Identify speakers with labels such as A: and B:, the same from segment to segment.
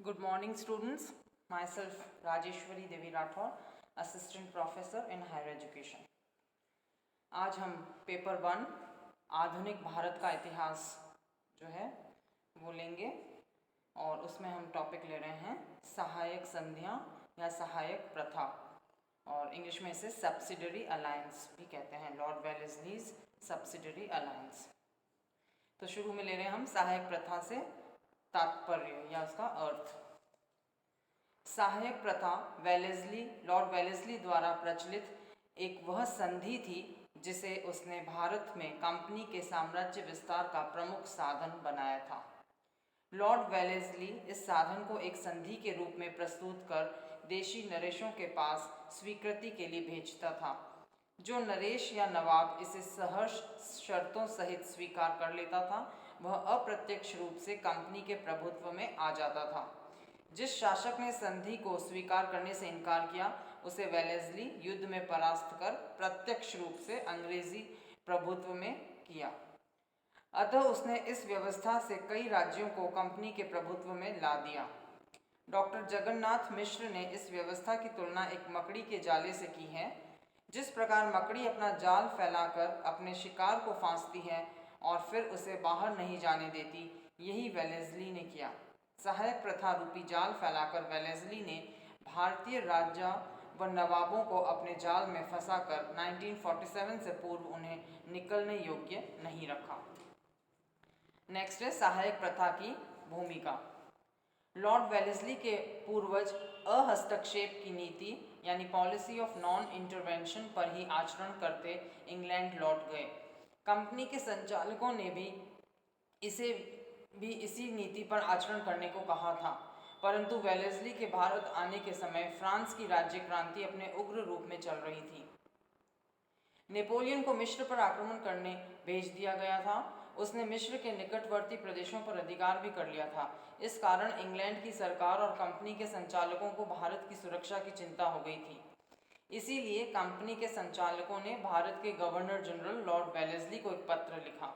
A: Good morning, students. Myself Rajeshwari Devi Rathore, Assistant Professor in Higher Education. आज हम paper 1 आधुनिक भारत का इतिहास जो है वो लेंगे और उसमें हम टॉपिक ले रहे हैं सहायक संधियाँ या सहायक प्रथा, और इंग्लिश में इसे सब्सिडरी अलायंस भी कहते हैं, लॉर्ड वेलेस्लीज सब्सिडरी अलायंस। तो शुरू में ले रहे हैं हम सहायक प्रथा से तात्पर्य या उसका अर्थ। सहायक प्रथा लॉर्ड वेलेस्ली द्वारा प्रचलित एक वह संधि थी जिसे उसने भारत में कंपनी के साम्राज्य विस्तार का प्रमुख साधन बनाया था। लॉर्ड वेलेस्ली इस साधन को एक संधि के रूप में प्रस्तुत कर देशी नरेशों के पास स्वीकृति के लिए भेजता था। जो नरेश या नवाब इसे सहर्ष शर्तों सहित स्वीकार कर लेता था, वह अप्रत्यक्ष रूप से कंपनी के प्रभुत्व में आ जाता था। जिस शासक ने संधि को स्वीकार करने से इनकार किया, उसे वेलेस्ली युद्ध में परास्त कर प्रत्यक्ष रूप से अंग्रेजी प्रभुत्व में किया। अतः उसने इस व्यवस्था से कई राज्यों को कंपनी के प्रभुत्व में ला दिया। डॉक्टर जगन्नाथ मिश्र ने इस व्यवस्था की तुलना एक मकड़ी के जाले से की है। जिस प्रकार मकड़ी अपना जाल फैलाकर अपने शिकार को फांसती है और फिर उसे बाहर नहीं जाने देती, यही वेलेस्ली ने किया। सहायक प्रथा रूपी जाल फैलाकर वेलेस्ली ने भारतीय राजा व नवाबों को अपने जाल में फंसाकर 1947 से पूर्व उन्हें निकलने योग्य नहीं रखा। नेक्स्ट है सहायक प्रथा की भूमिका। लॉर्ड वेलेस्ली के पूर्वज अहस्तक्षेप की नीति यानी पॉलिसी ऑफ नॉन इंटरवेंशन पर ही आचरण करते इंग्लैंड लौट गए। कंपनी के संचालकों ने भी इसी नीति पर आचरण करने को कहा था, परंतु वेलेस्ली के भारत आने के समय फ्रांस की राज्य क्रांति अपने उग्र रूप में चल रही थी। नेपोलियन को मिस्र पर आक्रमण करने भेज दिया गया था। उसने मिस्र के निकटवर्ती प्रदेशों पर अधिकार भी कर लिया था। इस कारण इंग्लैंड की सरकार और कंपनी के संचालकों को भारत की सुरक्षा की चिंता हो गई थी। इसीलिए कंपनी के संचालकों ने भारत के गवर्नर जनरल लॉर्ड वेलेस्ली को एक पत्र लिखा।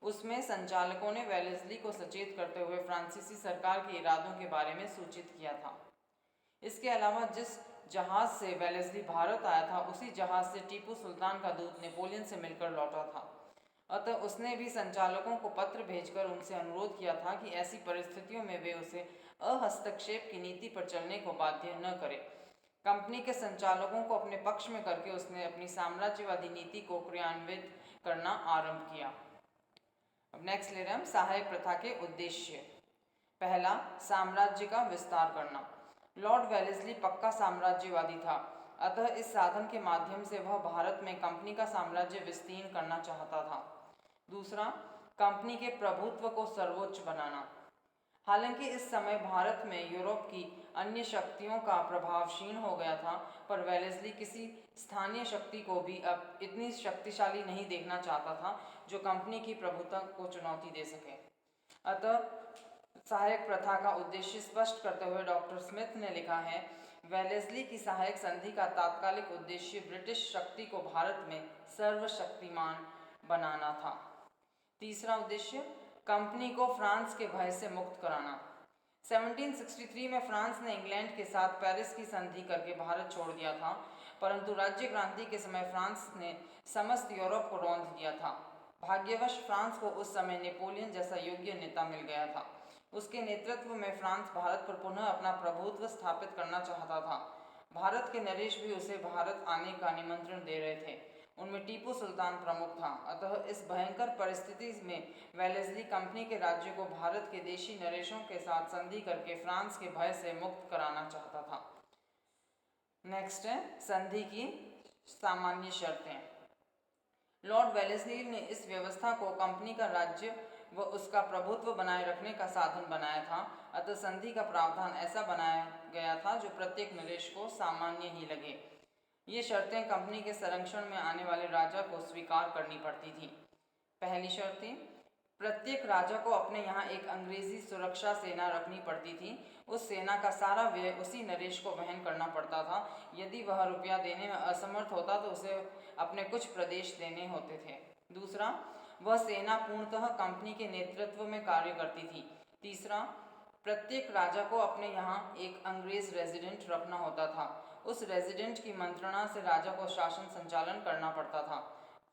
A: उसमें संचालकों ने वेलेस्ली को सचेत करते हुए फ्रांसीसी सरकार के इरादों के बारे में सूचित किया था। इसके अलावा जिस जहाज से वेलेस्ली भारत आया था, उसी जहाज से टीपू सुल्तान का दूत नेपोलियन से मिलकर लौटा था। अतः उसने भी संचालकों को पत्र भेजकर उनसे अनुरोध किया था कि ऐसी परिस्थितियों में वे उसे अहस्तक्षेप की नीति पर चलने को बाध्य न करें। कंपनी के संचालकों को अपने पक्ष में करके उसने अपनी साम्राज्यवादी नीति को क्रियान्वित करना आरंभ किया। अब नेक्स्ट ले रहे हैं हम सहायक प्रथा के उद्देश्य। पहला, साम्राज्य का विस्तार करना। लॉर्ड वेलेस्ली पक्का साम्राज्यवादी था, अतः इस साधन के माध्यम से वह भारत में कंपनी का साम्राज्य विस्तीर्ण करना चाहता था। दूसरा, कंपनी के प्रभुत्व को सर्वोच्च बनाना। हालांकि इस समय भारत में यूरोप की अन्य शक्तियों का प्रभाव क्षीण हो गया था, पर वेलेस्ली किसी स्थानीय शक्ति को भी अब इतनी शक्तिशाली नहीं देखना चाहता था जो कंपनी की प्रभुता को चुनौती दे सके। अतः सहायक प्रथा का उद्देश्य स्पष्ट करते हुए डॉक्टर स्मिथ ने लिखा है, वेलेस्ली की सहायक संधि का तात्कालिक उद्देश्य ब्रिटिश शक्ति को भारत में सर्वशक्तिमान बनाना था। तीसरा उद्देश्य, कंपनी को फ्रांस के भय से मुक्त कराना। 1763 में फ्रांस ने इंग्लैंड के साथ पेरिस की संधि करके भारत छोड़ दिया था, परंतु राज्य क्रांति के समय फ्रांस ने समस्त यूरोप को रौंद दिया था। भाग्यवश फ्रांस को उस समय नेपोलियन जैसा योग्य नेता मिल गया था। उसके नेतृत्व में फ्रांस भारत पर पुनः अपना प्रभुत्व स्थापित करना चाहता था। भारत के नरेश भी उसे भारत आने का निमंत्रण दे रहे थे। उनमें टीपू सुल्तान प्रमुख था। अतः इस भयंकर परिस्थिति में वेलेस्ली कंपनी के राज्य को भारत के देशी नरेशों के साथ संधि करके फ्रांस के भय से मुक्त कराना चाहता था। नेक्स्ट है संधि की सामान्य शर्तें। लॉर्ड वेलेस्ली ने इस व्यवस्था को कंपनी का राज्य व उसका प्रभुत्व बनाए रखने का साधन बनाया था। अतः संधि का प्रावधान ऐसा बनाया गया था जो प्रत्येक नरेश को सामान्य ही लगे। ये शर्तें कंपनी के संरक्षण में आने वाले राजा को स्वीकार करनी पड़ती थी। पहली शर्त, प्रत्येक राजा को अपने यहाँ एक अंग्रेजी सुरक्षा सेना रखनी पड़ती थी। उस सेना का सारा व्यय उसी नरेश को वहन करना पड़ता था। यदि वह रुपया देने में असमर्थ होता तो उसे अपने कुछ प्रदेश देने होते थे। दूसरा, वह सेना पूर्णतः कंपनी के नेतृत्व में कार्य करती थी। तीसरा, प्रत्येक राजा को अपने यहाँ एक अंग्रेज रेजिडेंट रखना होता था। उस रेजिडेंट की मंत्रणा से राजा को शासन संचालन करना पड़ता था।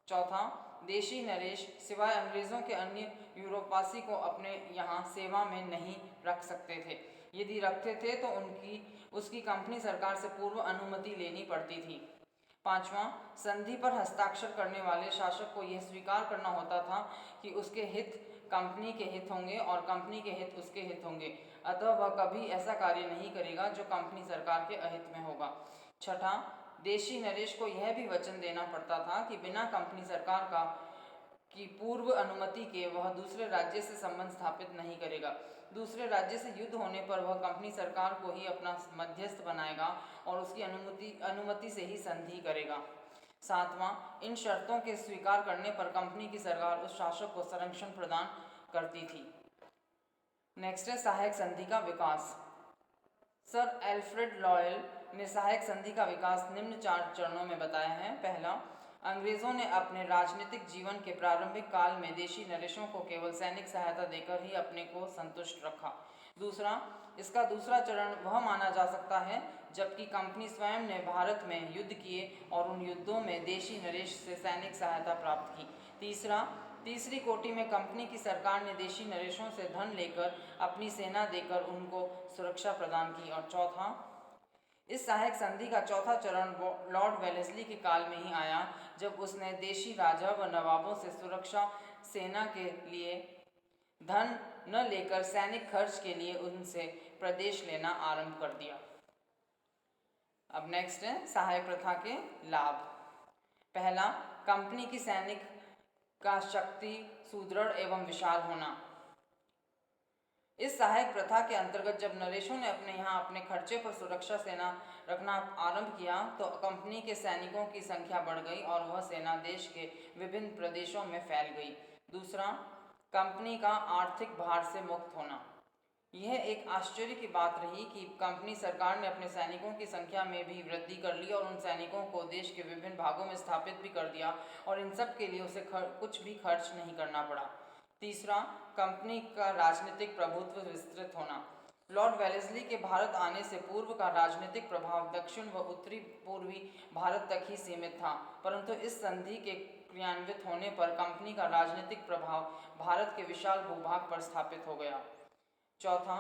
A: चौथा, देशी नरेश सिवाय अंग्रेज़ों के अन्य यूरोपवासी को अपने यहाँ सेवा में नहीं रख सकते थे। यदि रखते थे तो उसकी कंपनी सरकार से पूर्व अनुमति लेनी पड़ती थी। पांचवां, संधि पर हस्ताक्षर करने वाले शासक को यह स्वीकार करना होता था कि उसके हित कंपनी के हित होंगे और कंपनी के हित उसके हित होंगे, अतः वह कभी ऐसा कार्य नहीं करेगा जो कंपनी सरकार के अहित में होगा। छठा, देशी नरेश को यह भी वचन देना पड़ता था कि बिना कंपनी सरकार की पूर्व अनुमति के वह दूसरे राज्य से संबंध स्थापित नहीं करेगा। दूसरे राज्य से युद्ध होने पर वह कंपनी सरकार को ही अपना मध्यस्थ बनाएगा और उसकी अनुमति से ही संधि करेगा। सातवां, इन शर्तों के स्वीकार करने पर कंपनी की सरकार उस शासक को संरक्षण प्रदान करती थी। नेक्स्ट है सहायक संधि का विकास। सर एल्फ्रेड लॉयल ने सहायक संधि का विकास निम्न 4 चरणों में बताया है। पहला, अंग्रेजों ने अपने राजनीतिक जीवन के प्रारंभिक काल में देशी नरेशों को केवल सैनिक सहायता देकर ही अपने को संतुष्ट रखा। दूसरा, इसका दूसरा चरण वह माना जा सकता है जबकि कंपनी स्वयं ने भारत में युद्ध किए और उन युद्धों में देशी नरेश से सैनिक सहायता प्राप्त की। तीसरी कोटि में कंपनी की सरकार ने देशी नरेशों से धन लेकर अपनी सेना देकर उनको सुरक्षा प्रदान की। और चौथा, इस सहायक संधि का चौथा चरण लॉर्ड वेलेस्ली के काल में ही आया जब उसने देशी राजा व नवाबों से सुरक्षा सेना के लिए धन न लेकर सैनिक खर्च के लिए उनसे प्रदेश लेना आरंभ कर दिया। अब नेक्स्ट है सहायक प्रथा के लाभ। पहला, कंपनी की सैनिक का शक्ति सुदृढ़ एवं विशाल होना। इस सहायक प्रथा के अंतर्गत जब नरेशों ने अपने यहाँ अपने खर्चे पर सुरक्षा सेना रखना आरंभ किया तो कंपनी के सैनिकों की संख्या बढ़ गई और वह सेना देश के विभिन्न प्रदेशों में फैल गई। दूसरा, कंपनी का आर्थिक भार से मुक्त होना। यह एक आश्चर्य की बात रही कि कंपनी सरकार ने अपने सैनिकों की संख्या में भी वृद्धि कर ली और उन सैनिकों को देश के विभिन्न भागों में स्थापित भी कर दिया और इन सब के लिए उसे कुछ भी खर्च नहीं करना पड़ा। तीसरा, कंपनी का राजनीतिक प्रभुत्व विस्तृत होना। लॉर्ड वेलेस्ली के भारत आने से पूर्व का राजनीतिक प्रभाव दक्षिण व उत्तरी पूर्वी भारत तक ही सीमित था, परंतु इस संधि के क्रियान्वित होने पर कंपनी का राजनीतिक प्रभाव भारत के विशाल भूभाग पर स्थापित हो गया। चौथा,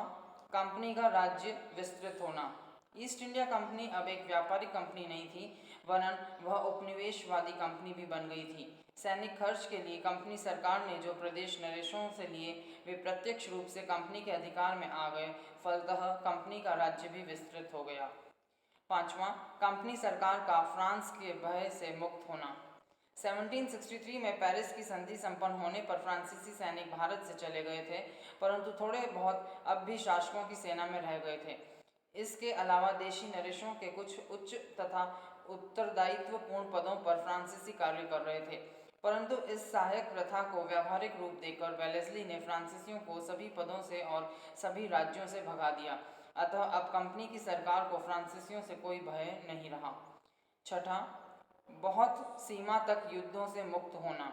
A: कंपनी का राज्य विस्तृत होना। ईस्ट इंडिया कंपनी अब एक व्यापारिक कंपनी नहीं थी वरन वह उपनिवेशवादी कंपनी भी बन गई थी। सैनिक खर्च के लिए कंपनी सरकार ने जो प्रदेश नरेशों से लिए वे प्रत्यक्ष रूप से कंपनी के अधिकार में आ गए, फलतः कंपनी का राज्य भी विस्तृत हो गया। पांचवा, कंपनी सरकार का फ्रांस के भय से मुक्त होना। 1763 में पेरिस की संधि संपन्न होने पर फ्रांसीसी सैनिक भारत से चले गए थे, परंतु थोड़े बहुत अब भी शासकों की सेना में रह गए थे। इसके अलावा देशी नरेशों के कुछ उच्च तथा उत्तरदायित्वपूर्ण पदों पर फ्रांसीसी कार्य कर रहे थे, परंतु इस सहायक प्रथा को व्यावहारिक रूप देकर वेलेस्ली ने फ्रांसीसियों को सभी पदों से और सभी राज्यों से भगा दिया, अतः अब कंपनी की सरकार को फ्रांसीसियों से कोई भय नहीं रहा। छठा, बहुत सीमा तक युद्धों से मुक्त होना।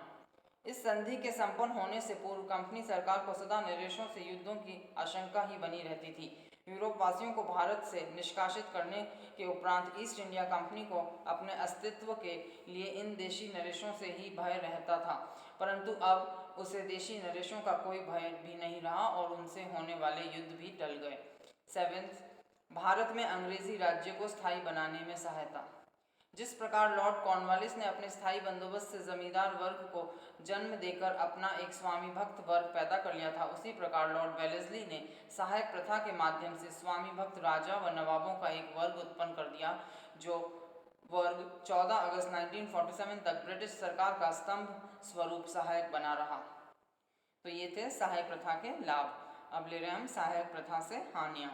A: इस संधि के संपन्न होने से पूर्व कंपनी सरकार को सदा नरेशों से युद्धों की आशंका ही बनी रहती थी। यूरोप वासियों को भारत से निष्कासित करने के उपरांत ईस्ट इंडिया कंपनी को अपने अस्तित्व के लिए इन देशी नरेशों से ही भय रहता था, परंतु अब उसे देशी नरेशों का कोई भय भी नहीं रहा और उनसे होने वाले युद्ध भी टल गए। 7, भारत में अंग्रेजी राज्य को स्थायी बनाने में सहायता। जिस प्रकार लॉर्ड कॉर्नवालिस ने अपने स्थायी बंदोबस्त से जमींदार वर्ग को जन्म देकर अपना एक स्वामी भक्त वर्ग पैदा कर लिया था, उसी प्रकार लॉर्ड वेलेस्ली ने सहायक प्रथा के माध्यम से स्वामी भक्त राजा व नवाबों का एक वर्ग उत्पन्न कर दिया, जो वर्ग 14 अगस्त 1947 तक ब्रिटिश सरकार का स्तंभ स्वरूप सहायक बना रहा। तो ये थे सहायक प्रथा के लाभ। अब ले रहे हैं हम सहायक प्रथा से हानियां।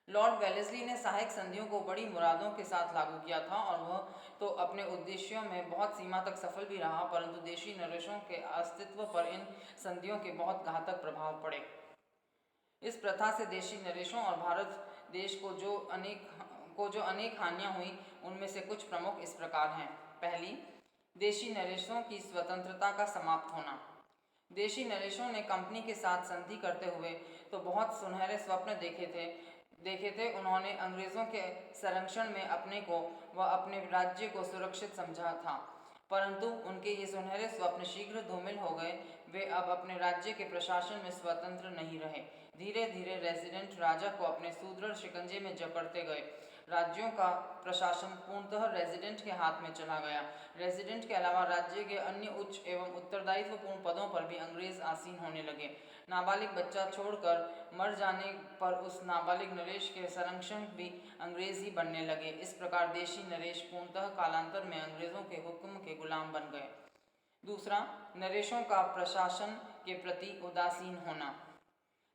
A: लॉर्ड वेलेस्ली ने सहायक संधियों को बड़ी मुरादों के साथ लागू किया था और वह तो अपने उद्देश्यों में बहुत सीमा तक सफल भी रहा, परंतु देशी नरेशों के अस्तित्व पर इन संधियों के बहुत घातक प्रभाव पड़े। इस प्रथा से देशी नरेशों और भारत देश को जो अनेक हानियां हुई, उनमें से कुछ प्रमुख इस प्रकार हैं। पहली, देशी नरेशों की स्वतंत्रता का समाप्त होना। देशी नरेशों ने कंपनी के साथ संधि करते हुए तो बहुत सुनहरे स्वप्न देखे थे। उन्होंने अंग्रेज़ों के संरक्षण में अपने को व अपने राज्य को सुरक्षित समझा था, परंतु उनके ये सुनहरे स्वप्न शीघ्र धूमिल हो गए। वे अब अपने राज्य के प्रशासन में स्वतंत्र नहीं रहे। धीरे धीरे रेजिडेंट राजा को अपने सुदृढ़ शिकंजे में जकड़ते गए। राज्यों का प्रशासन पूर्णतः रेजिडेंट के हाथ में चला गया। रेजिडेंट के अलावा राज्य के अन्य उच्च एवं उत्तरदायित्वपूर्ण पदों पर भी अंग्रेज आसीन होने लगे। नाबालिग बच्चा छोड़कर मर जाने पर उस नाबालिग नरेश के संरक्षक भी अंग्रेज ही बनने लगे। इस प्रकार देशी नरेश पूर्णतः कालांतर में अंग्रेजों के हुक्म के गुलाम बन गए। दूसरा, नरेशों का प्रशासन के प्रति उदासीन होना।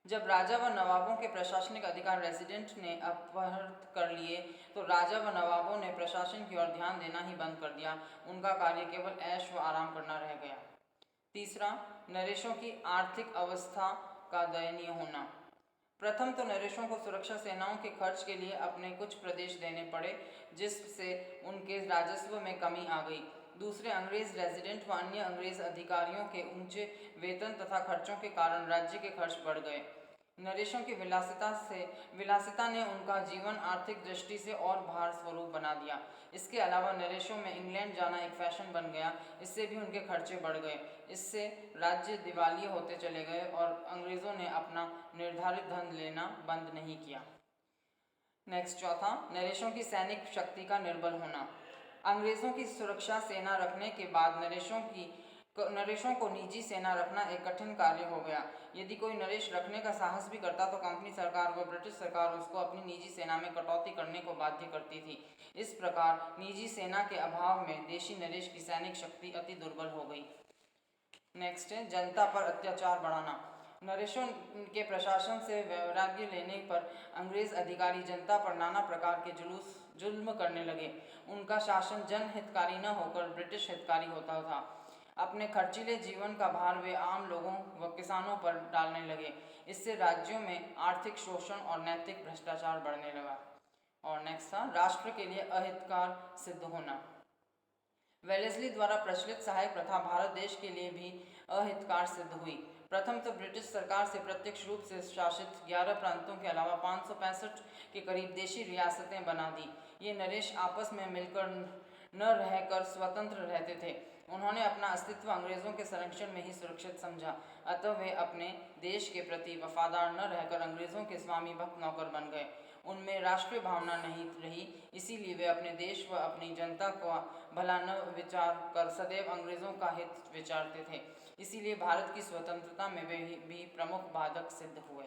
A: जब राजा व नवाबों के प्रशासनिक अधिकार रेजिडेंट ने अपहृत कर लिए तो राजा व नवाबों ने प्रशासन की ओर ध्यान देना ही बंद कर दिया। उनका कार्य केवल ऐश व आराम करना रह गया। तीसरा, नरेशों की आर्थिक अवस्था का दयनीय होना। प्रथम तो नरेशों को सुरक्षा सेनाओं के खर्च के लिए अपने कुछ प्रदेश देने पड़े, जिससे उनके राजस्व में कमी आ गई। दूसरे, अंग्रेज रेजिडेंट व अन्य अंग्रेज अधिकारियों के ऊंचे वेतन तथा खर्चों के कारण राज्य के खर्च बढ़ गए। नरेशों की विलासिता ने उनका जीवन आर्थिक दृष्टि से और भार स्वरूप बना दिया। इसके अलावा नरेशों में इंग्लैंड जाना एक फैशन बन गया। इससे भी उनके खर्चे बढ़ गए। इससे राज्य दिवालिये होते चले गए और अंग्रेज़ों ने अपना निर्धारित धन लेना बंद नहीं किया। नेक्स्ट, चौथा, नरेशों की सैनिक शक्ति का निर्बल होना। अंग्रेज़ों की सुरक्षा सेना रखने के बाद नरेशों को निजी सेना रखना एक कठिन कार्य हो गया। यदि कोई नरेश रखने का साहस भी करता तो कंपनी सरकार व ब्रिटिश सरकार उसको अपनी निजी सेना में कटौती करने को बाध्य करती थी। इस प्रकार निजी सेना के अभाव में देशी नरेश की सैनिक शक्ति अति दुर्बल हो गई। नेक्स्ट है, जनता पर अत्याचार बढ़ाना। नरेशों के प्रशासन से वैराग्य लेने पर अंग्रेज अधिकारी जनता पर नाना प्रकार के जुल्म करने लगे। उनका शासन जनहितकारी न होकर ब्रिटिश हितकारी होता था। अपने खर्चीले जीवन का भार वे आम लोगों व किसानों पर डालने लगे। इससे राज्यों में आर्थिक शोषण और नैतिक भ्रष्टाचार बढ़ने लगा। और नेक्स्ट था, राष्ट्र के लिए अहितकार सिद्ध होना। वेलेस्ली द्वारा प्रचलित सहायक प्रथा भारत देश के लिए भी अहितकार सिद्ध हुई। प्रथम तो ब्रिटिश सरकार से प्रत्यक्ष रूप से शासित 11 प्रांतों के अलावा 565 के करीब देशी रियासतें बना दी। ये नरेश आपस में मिलकर न रहकर स्वतंत्र रहते थे। उन्होंने अपना अस्तित्व अंग्रेज़ों के संरक्षण में ही सुरक्षित समझा, अतः वे अपने देश के प्रति वफादार न रहकर अंग्रेज़ों के स्वामी भक्त नौकर बन गए। उनमें राष्ट्रीय भावना नहीं रही, इसीलिए वे अपने देश व अपनी जनता का भला न विचार कर सदैव अंग्रेज़ों का हित विचारते थे। इसीलिए भारत की स्वतंत्रता में वे भी प्रमुख बाधक सिद्ध हुए।